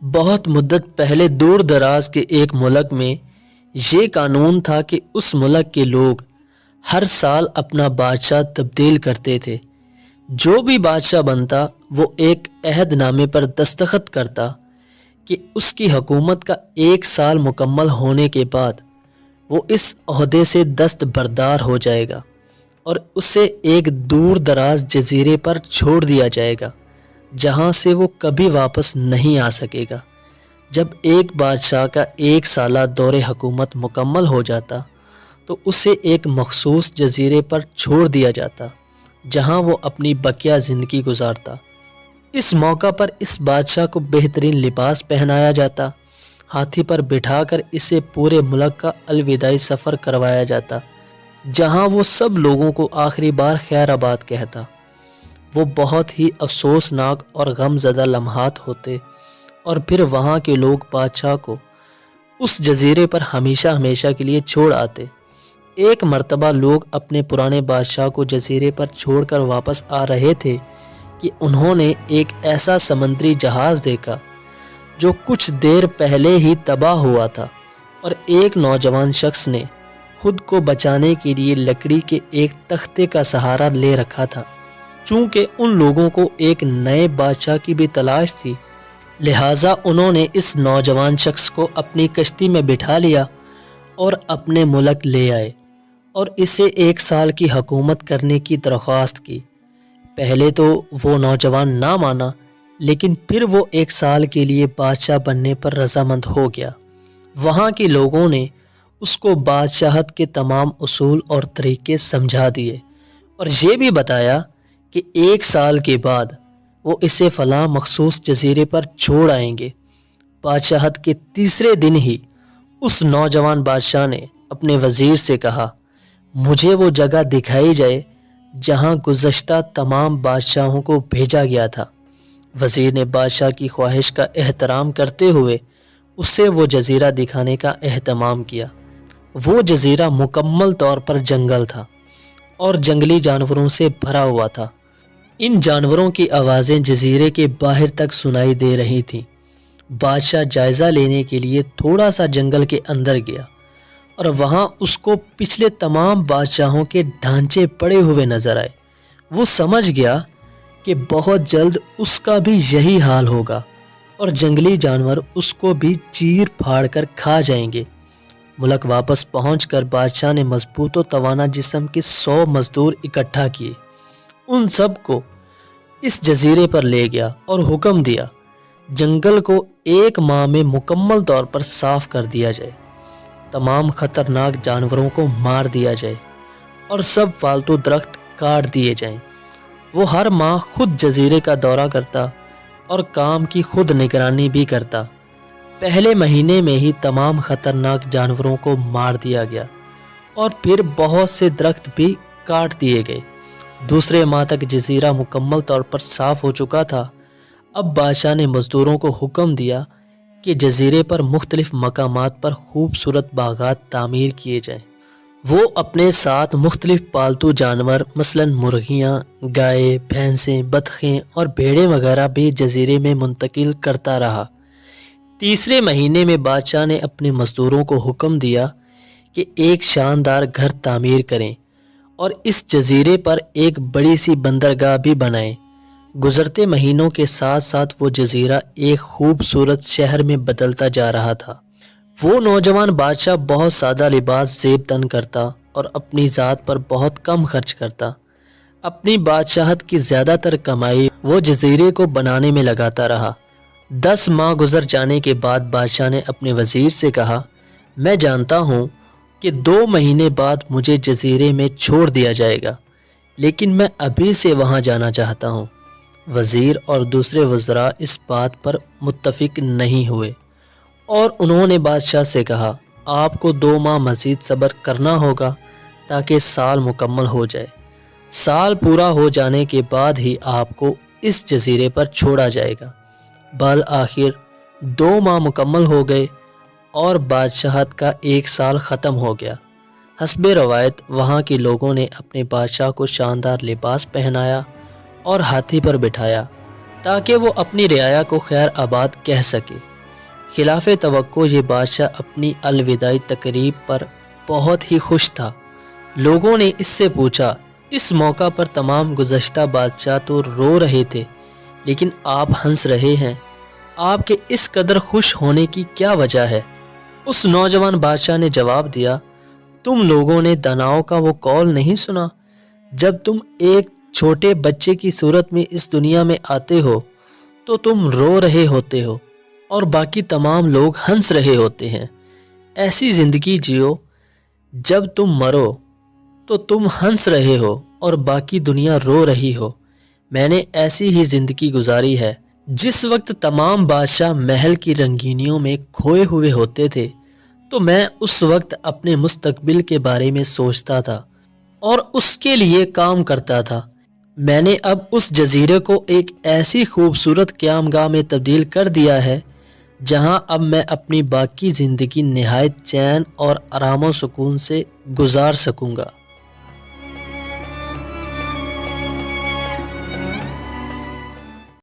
بہت مدت پہلے دور دراز کے ایک ملک میں یہ قانون تھا کہ اس ملک کے لوگ ہر سال اپنا بادشاہ تبدیل کرتے تھے۔ جو بھی بادشاہ بنتا وہ ایک عہد نامے پر دستخط کرتا کہ اس کی حکومت کا 1 سال مکمل ہونے کے بعد وہ اس عہدے سے دستبردار ہو جائے گا اور اسے ایک دور دراز جزیرے پر چھوڑ دیا جائے گا جہاں سے وہ کبھی واپس نہیں آ سکے گا۔ جب ایک بادشاہ کا 1 سالہ دور حکومت مکمل ہو جاتا تو اسے ایک مخصوص جزیرے پر چھوڑ دیا جاتا جہاں وہ اپنی بقیہ زندگی گزارتا۔ اس موقع پر اس بادشاہ کو بہترین لباس پہنایا جاتا، ہاتھی پر بٹھا کر اسے پورے ملک کا الوداعی سفر کروایا جاتا جہاں وہ سب لوگوں کو آخری بار خیر آباد کہتا۔ وہ بہت ہی افسوسناک اور غم زدہ لمحات ہوتے اور پھر وہاں کے لوگ بادشاہ کو اس جزیرے پر ہمیشہ ہمیشہ کے لیے چھوڑ آتے۔ ایک مرتبہ لوگ اپنے پرانے بادشاہ کو جزیرے پر چھوڑ کر واپس آ رہے تھے کہ انہوں نے ایک ایسا سمندری جہاز دیکھا جو کچھ دیر پہلے ہی تباہ ہوا تھا، اور ایک نوجوان شخص نے خود کو بچانے کے لیے لکڑی کے ایک تختے کا سہارا لے رکھا تھا۔ چونکہ ان لوگوں کو ایک نئے بادشاہ کی بھی تلاش تھی، لہٰذا انہوں نے اس نوجوان شخص کو اپنی کشتی میں بٹھا لیا اور اپنے ملک لے آئے اور اسے 1 سال کی حکومت کرنے کی درخواست کی۔ پہلے تو وہ نوجوان نہ مانا، لیکن پھر وہ 1 سال کے لیے بادشاہ بننے پر رضامند ہو گیا۔ وہاں کے لوگوں نے اس کو بادشاہت کے تمام اصول اور طریقے سمجھا دیے اور یہ بھی بتایا کہ 1 سال کے بعد وہ اسے فلاں مخصوص جزیرے پر چھوڑ آئیں گے۔ بادشاہت کے تیسرے دن ہی اس نوجوان بادشاہ نے اپنے وزیر سے کہا، مجھے وہ جگہ دکھائی جائے جہاں گزشتہ تمام بادشاہوں کو بھیجا گیا تھا۔ وزیر نے بادشاہ کی خواہش کا احترام کرتے ہوئے اسے وہ جزیرہ دکھانے کا اہتمام کیا۔ وہ جزیرہ مکمل طور پر جنگل تھا اور جنگلی جانوروں سے بھرا ہوا تھا۔ ان جانوروں کی آوازیں جزیرے کے باہر تک سنائی دے رہی تھیں۔ بادشاہ جائزہ لینے کے لیے تھوڑا سا جنگل کے اندر گیا اور وہاں اس کو پچھلے تمام بادشاہوں کے ڈھانچے پڑے ہوئے نظر آئے۔ وہ سمجھ گیا کہ بہت جلد اس کا بھی یہی حال ہوگا اور جنگلی جانور اس کو بھی چیر پھاڑ کر کھا جائیں گے۔ ملک واپس پہنچ کر بادشاہ نے مضبوط و توانا جسم کے 100 مزدور اکٹھا کیے۔ ان سب کو اس جزیرے پر لے گیا اور حکم دیا جنگل کو 1 ماہ میں مکمل طور پر صاف کر دیا جائے، تمام خطرناک جانوروں کو مار دیا جائے اور سب فالتو درخت کاٹ دیے جائیں۔ وہ ہر ماہ خود جزیرے کا دورہ کرتا اور کام کی خود نگرانی بھی کرتا۔ پہلے مہینے میں ہی تمام خطرناک جانوروں کو مار دیا گیا اور پھر بہت سے درخت بھی کاٹ دیے گئے۔ دوسرے ماہ تک جزیرہ مکمل طور پر صاف ہو چکا تھا۔ اب بادشاہ نے مزدوروں کو حکم دیا کہ جزیرے پر مختلف مقامات پر خوبصورت باغات تعمیر کیے جائیں۔ وہ اپنے ساتھ مختلف پالتو جانور مثلاً مرغیاں، گائے، بھینسیں، بطخیں اور بھیڑیں وغیرہ بھی جزیرے میں منتقل کرتا رہا۔ تیسرے مہینے میں بادشاہ نے اپنے مزدوروں کو حکم دیا کہ ایک شاندار گھر تعمیر کریں اور اس جزیرے پر ایک بڑی سی بندرگاہ بھی بنائیں۔ گزرتے مہینوں کے ساتھ ساتھ وہ جزیرہ ایک خوبصورت شہر میں بدلتا جا رہا تھا۔ وہ نوجوان بادشاہ بہت سادہ لباس زیب تن کرتا اور اپنی ذات پر بہت کم خرچ کرتا۔ اپنی بادشاہت کی زیادہ تر کمائی وہ جزیرے کو بنانے میں لگاتا رہا۔ 10 ماہ گزر جانے کے بعد بادشاہ نے اپنے وزیر سے کہا، میں جانتا ہوں کہ 2 مہینے بعد مجھے جزیرے میں چھوڑ دیا جائے گا، لیکن میں ابھی سے وہاں جانا چاہتا ہوں۔ وزیر اور دوسرے وزراء اس بات پر متفق نہیں ہوئے اور انہوں نے بادشاہ سے کہا، آپ کو 2 ماہ مزید صبر کرنا ہوگا تاکہ سال مکمل ہو جائے۔ سال پورا ہو جانے کے بعد ہی آپ کو اس جزیرے پر چھوڑا جائے گا۔ بالآخر 2 ماہ مکمل ہو گئے اور بادشاہت کا 1 سال ختم ہو گیا۔ حسب روایت وہاں کے لوگوں نے اپنے بادشاہ کو شاندار لباس پہنایا اور ہاتھی پر بٹھایا تاکہ وہ اپنی رعایا کو خیر آباد کہہ سکے۔ خلاف توقع یہ بادشاہ اپنی الوداعی تقریب پر بہت ہی خوش تھا۔ لوگوں نے اس سے پوچھا، اس موقع پر تمام گزشتہ بادشاہ تو رو رہے تھے لیکن آپ ہنس رہے ہیں، آپ کے اس قدر خوش ہونے کی کیا وجہ ہے؟ اس نوجوان بادشاہ نے جواب دیا، تم لوگوں نے داناؤں کا وہ قول نہیں سنا، جب تم ایک چھوٹے بچے کی صورت میں اس دنیا میں آتے ہو تو تم رو رہے ہوتے ہو اور باقی تمام لوگ ہنس رہے ہوتے ہیں۔ ایسی زندگی جیو جب تم مرو تو تم ہنس رہے ہو اور باقی دنیا رو رہی ہو۔ میں نے ایسی ہی زندگی گزاری ہے۔ جس وقت تمام بادشاہ محل کی رنگینیوں میں کھوئے ہوئے ہوتے تھے تو میں اس وقت اپنے مستقبل کے بارے میں سوچتا تھا اور اس کے لیے کام کرتا تھا۔ میں نے اب اس جزیرے کو ایک ایسی خوبصورت قیامگاہ میں تبدیل کر دیا ہے جہاں اب میں اپنی باقی زندگی نہایت چین اور آرام و سکون سے گزار سکوں گا۔